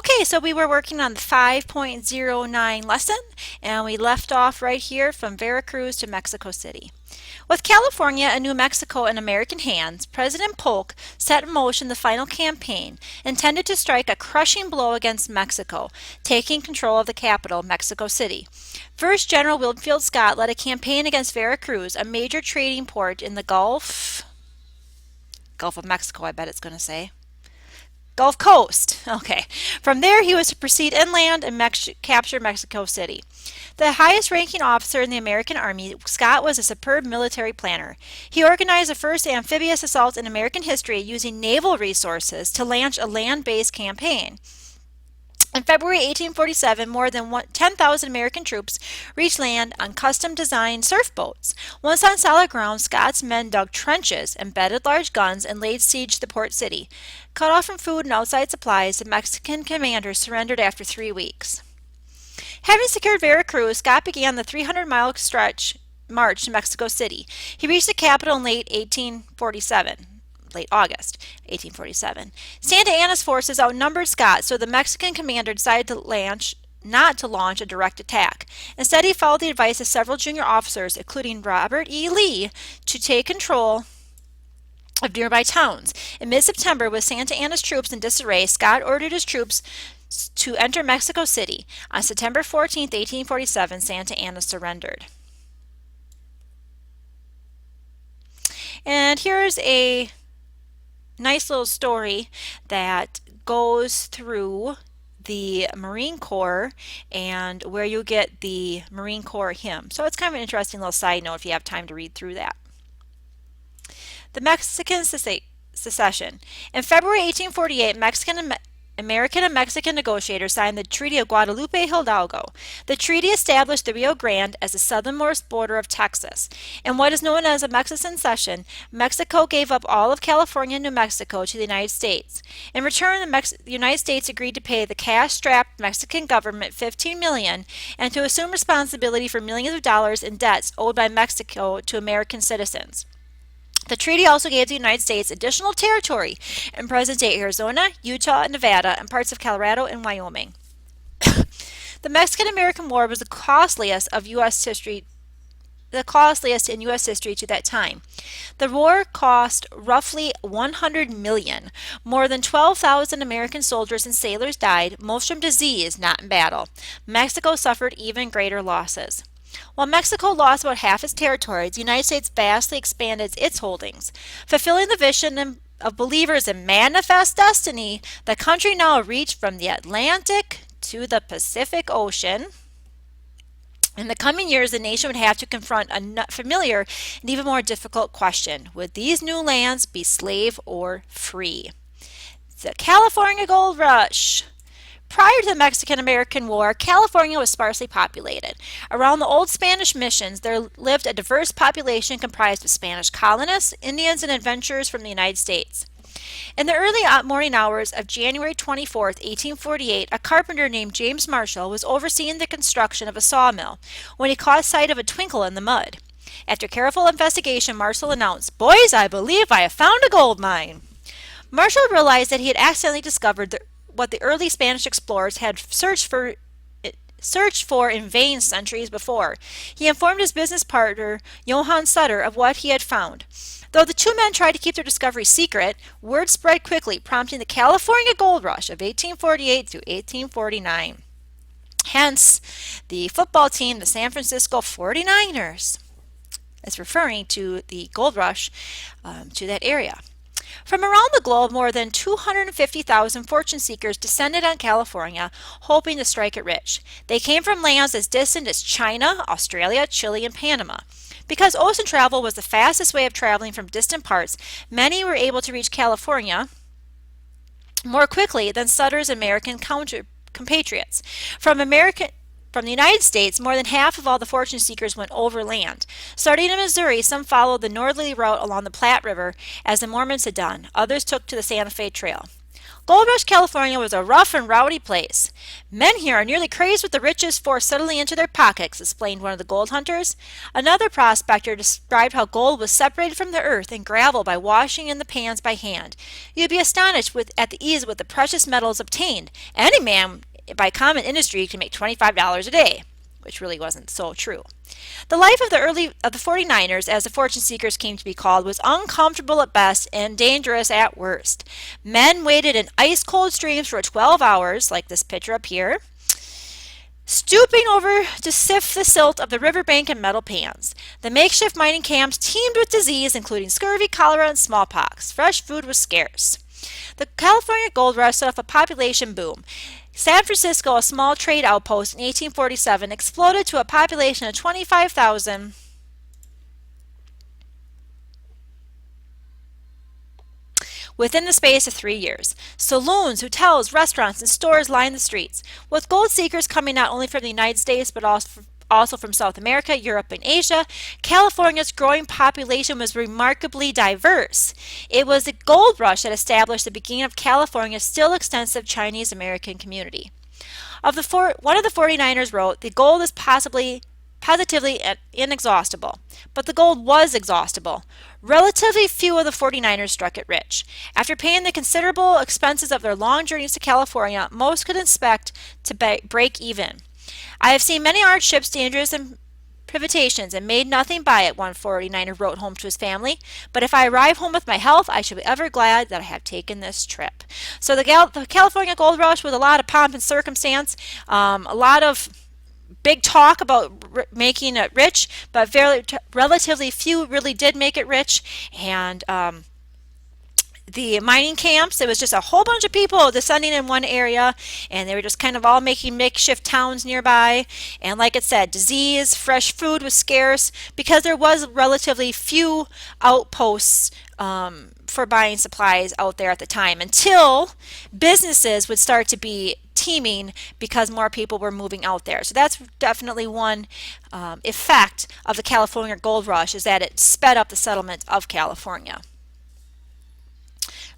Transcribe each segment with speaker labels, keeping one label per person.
Speaker 1: Okay, so we were working on the 5.09 lesson, and we left off right here from Veracruz to Mexico City. With California and New Mexico in American hands, President Polk set in motion the final campaign intended to strike a crushing blow against Mexico, taking control of the capital, Mexico City. First, General Winfield Scott led a campaign against Veracruz, a major trading port in the Gulf of Mexico, I bet it's going to say. Gulf Coast. Okay. From there, he was to proceed inland and capture Mexico City. The highest ranking officer in the American Army, Scott was a superb military planner. He organized the first amphibious assault in American history using naval resources to launch a land based campaign. In February 1847, more than 10,000 American troops reached land on custom-designed surf boats. Once on solid ground, Scott's men dug trenches, embedded large guns, and laid siege to the port city. Cut off from food and outside supplies, the Mexican commanders surrendered after 3 weeks. Having secured Veracruz, Scott began the 300-mile march to Mexico City. He reached the capital in late August 1847. Santa Anna's forces outnumbered Scott, so the Mexican commander decided not to launch a direct attack. Instead, he followed the advice of several junior officers, including Robert E. Lee, to take control of nearby towns. In mid-September, with Santa Anna's troops in disarray, Scott ordered his troops to enter Mexico City. On September 14, 1847, Santa Anna surrendered. And here's a nice little story that goes through the Marine Corps and where you get the Marine Corps hymn. So it's kind of an interesting little side note if you have time to read through that. The Mexican Secession. In February 1848, American and Mexican negotiators signed the Treaty of Guadalupe Hidalgo. The treaty established the Rio Grande as the southernmost border of Texas. In what is known as a Mexican cession, Mexico gave up all of California and New Mexico to the United States. In return, the United States agreed to pay the cash-strapped Mexican government $15 million and to assume responsibility for millions of dollars in debts owed by Mexico to American citizens. The treaty also gave the United States additional territory in present-day Arizona, Utah, Nevada, and parts of Colorado and Wyoming. The Mexican-American War was the costliest in U.S. history to that time. The war cost roughly $100 million. More than 12,000 American soldiers and sailors died, most from disease, not in battle. Mexico suffered even greater losses. While Mexico lost about half its territory, the United States vastly expanded its holdings. Fulfilling the vision of believers in manifest destiny, the country now reached from the Atlantic to the Pacific Ocean. In the coming years, the nation would have to confront a familiar and even more difficult question. Would these new lands be slave or free? The California Gold Rush. Prior to the Mexican-American War, California was sparsely populated. Around the old Spanish missions, there lived a diverse population comprised of Spanish colonists, Indians, and adventurers from the United States. In the early morning hours of January 24, 1848, a carpenter named James Marshall was overseeing the construction of a sawmill when he caught sight of a twinkle in the mud. After careful investigation, Marshall announced, "Boys, I believe I have found a gold mine." Marshall realized that he had accidentally discovered what the early Spanish explorers had searched for in vain centuries before. He informed his business partner, Johann Sutter, of what he had found. Though the two men tried to keep their discovery secret, word spread quickly, prompting the California Gold Rush of 1848 through 1849. Hence, the football team, the San Francisco 49ers, is referring to the gold rush to that area. From around the globe, more than 250,000 fortune seekers descended on California, hoping to strike it rich. They came from lands as distant as China, Australia, Chile, and Panama. Because ocean travel was the fastest way of traveling from distant parts, many were able to reach California more quickly than Sutter's American compatriots. From the United States, more than half of all the fortune seekers went overland. Starting in Missouri, some followed the northerly route along the Platte River, as the Mormons had done. Others took to the Santa Fe Trail. Gold Rush, California was a rough and rowdy place. Men here are nearly crazed with the riches forced suddenly into their pockets, explained one of the gold hunters. Another prospector described how gold was separated from the earth and gravel by washing in the pans by hand. You'd be astonished at the ease with the precious metals obtained. Any man by common industry can make $25 a day, which really wasn't so true. The life of the 49ers, as the fortune seekers came to be called, was uncomfortable at best and dangerous at worst. Men waited in ice cold streams for 12 hours, like this picture up here, stooping over to sift the silt of the riverbank in metal pans. The makeshift mining camps teemed with disease, including scurvy, cholera, and smallpox. Fresh food was scarce. The California Gold Rush set off a population boom. San Francisco, a small trade outpost in 1847, exploded to a population of 25,000 within the space of 3 years. Saloons, hotels, restaurants, and stores lined the streets, with gold seekers coming not only from the United States but also from South America, Europe, and Asia. California's growing population was remarkably diverse. It was the gold rush that established the beginning of California's still extensive Chinese American community. One of the 49ers wrote, "The gold is positively inexhaustible." But the gold was exhaustible. Relatively few of the 49ers struck it rich. After paying the considerable expenses of their long journeys to California, most could expect to break even. "I have seen many hardships, dangers, and privations, and made nothing by it," one 49er wrote home to his family. "But if I arrive home with my health, I shall be ever glad that I have taken this trip." So the California Gold Rush was a lot of pomp and circumstance, a lot of big talk about making it rich, but relatively few really did make it rich. And the mining camps, it was just a whole bunch of people descending in one area, and they were just kind of all making makeshift towns nearby. And like it said, disease, fresh food was scarce because there was relatively few outposts for buying supplies out there at the time, until businesses would start to be teeming because more people were moving out there. So that's definitely one effect of the California Gold Rush, is that it sped up the settlement of California.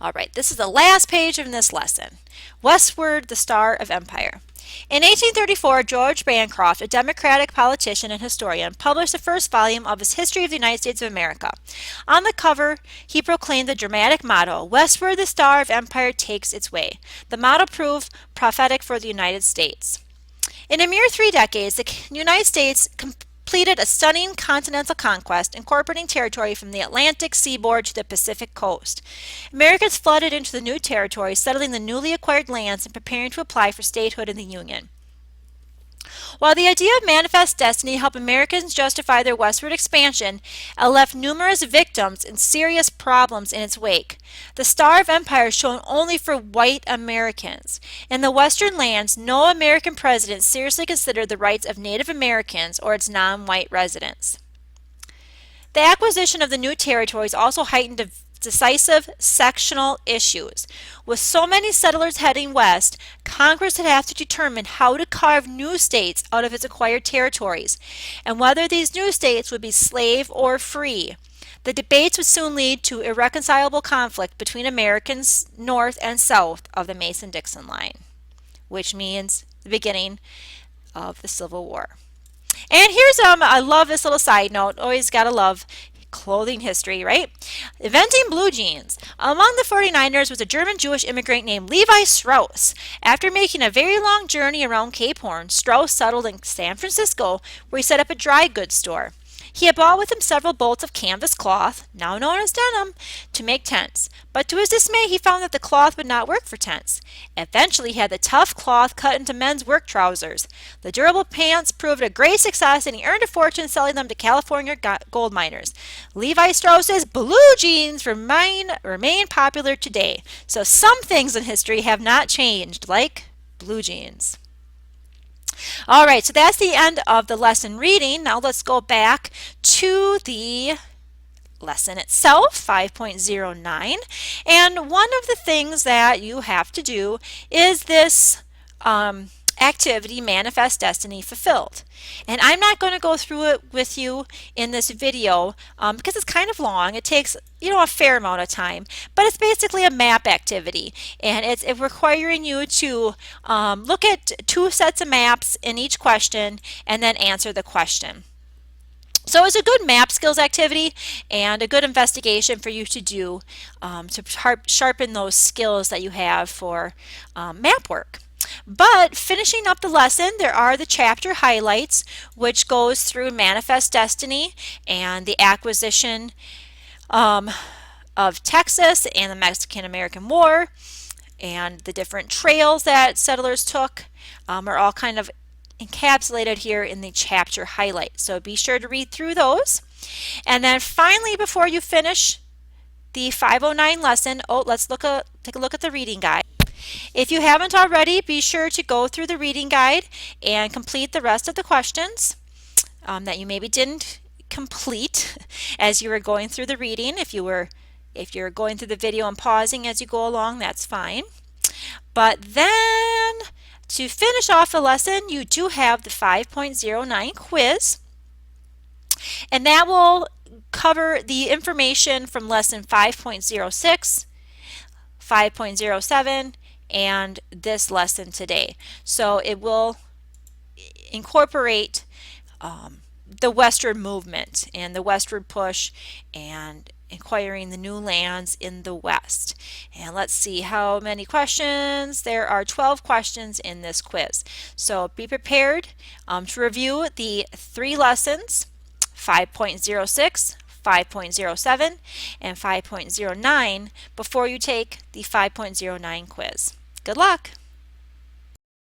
Speaker 1: All right, this is the last page of this lesson. Westward, the Star of Empire. In 1834, George Bancroft, a Democratic politician and historian, published the first volume of his History of the United States of America. On the cover, he proclaimed the dramatic motto, "Westward, the Star of Empire takes its way." The motto proved prophetic for the United States. In a mere 3 decades, the United States completed a stunning continental conquest, incorporating territory from the Atlantic seaboard to the Pacific coast. Americans flooded into the new territory, settling the newly acquired lands and preparing to apply for statehood in the Union. While the idea of manifest destiny helped Americans justify their westward expansion, it left numerous victims and serious problems in its wake. The Star of Empire shone only for white Americans. In the western lands, no American president seriously considered the rights of Native Americans or its non-white residents. The acquisition of the new territories also heightened decisive sectional issues. With so many settlers heading west, Congress would have to determine how to carve new states out of its acquired territories, and whether these new states would be slave or free. The debates would soon lead to irreconcilable conflict between Americans north and south of the Mason-Dixon line, which means the beginning of the Civil War. And here's I love this little side note. Always gotta love clothing history, right? Inventing blue jeans. Among the 49ers was a German Jewish immigrant named Levi Strauss. After making a very long journey around Cape Horn, Strauss settled in San Francisco, where he set up a dry goods store. He had brought with him several bolts of canvas cloth, now known as denim, to make tents. But to his dismay, he found that the cloth would not work for tents. Eventually, he had the tough cloth cut into men's work trousers. The durable pants proved a great success, and he earned a fortune selling them to California gold miners. Levi Strauss's blue jeans remain popular today. So some things in history have not changed, like blue jeans. All right, so that's the end of the lesson reading. Now let's go back to the lesson itself, 5.09. And one of the things that you have to do is this activity manifest destiny fulfilled? And I'm not going to go through it with you in this video because it's kind of long. It takes a fair amount of time, but it's basically a map activity, and it's requiring you to look at two sets of maps in each question and then answer the question. So it's a good map skills activity and a good investigation for you to do to sharpen those skills that you have for map work. But finishing up the lesson, there are the chapter highlights, which goes through Manifest Destiny and the acquisition of Texas and the Mexican-American War, and the different trails that settlers took are all kind of encapsulated here in the chapter highlight. So be sure to read through those. And then finally, before you finish the 509 lesson, let's take a look at the reading guide. If you haven't already, be sure to go through the reading guide and complete the rest of the questions that you maybe didn't complete as you were going through the reading. If you're going through the video and pausing as you go along, that's fine. But then to finish off the lesson, you do have the 5.09 quiz, and that will cover the information from lesson 5.06, 5.07, and this lesson today. So it will incorporate the westward movement and the westward push and acquiring the new lands in the West. And let's see how many questions. There are 12 questions in this quiz. So be prepared to review the three lessons, 5.06, 5.07, and 5.09 before you take the 5.09 quiz. Good luck!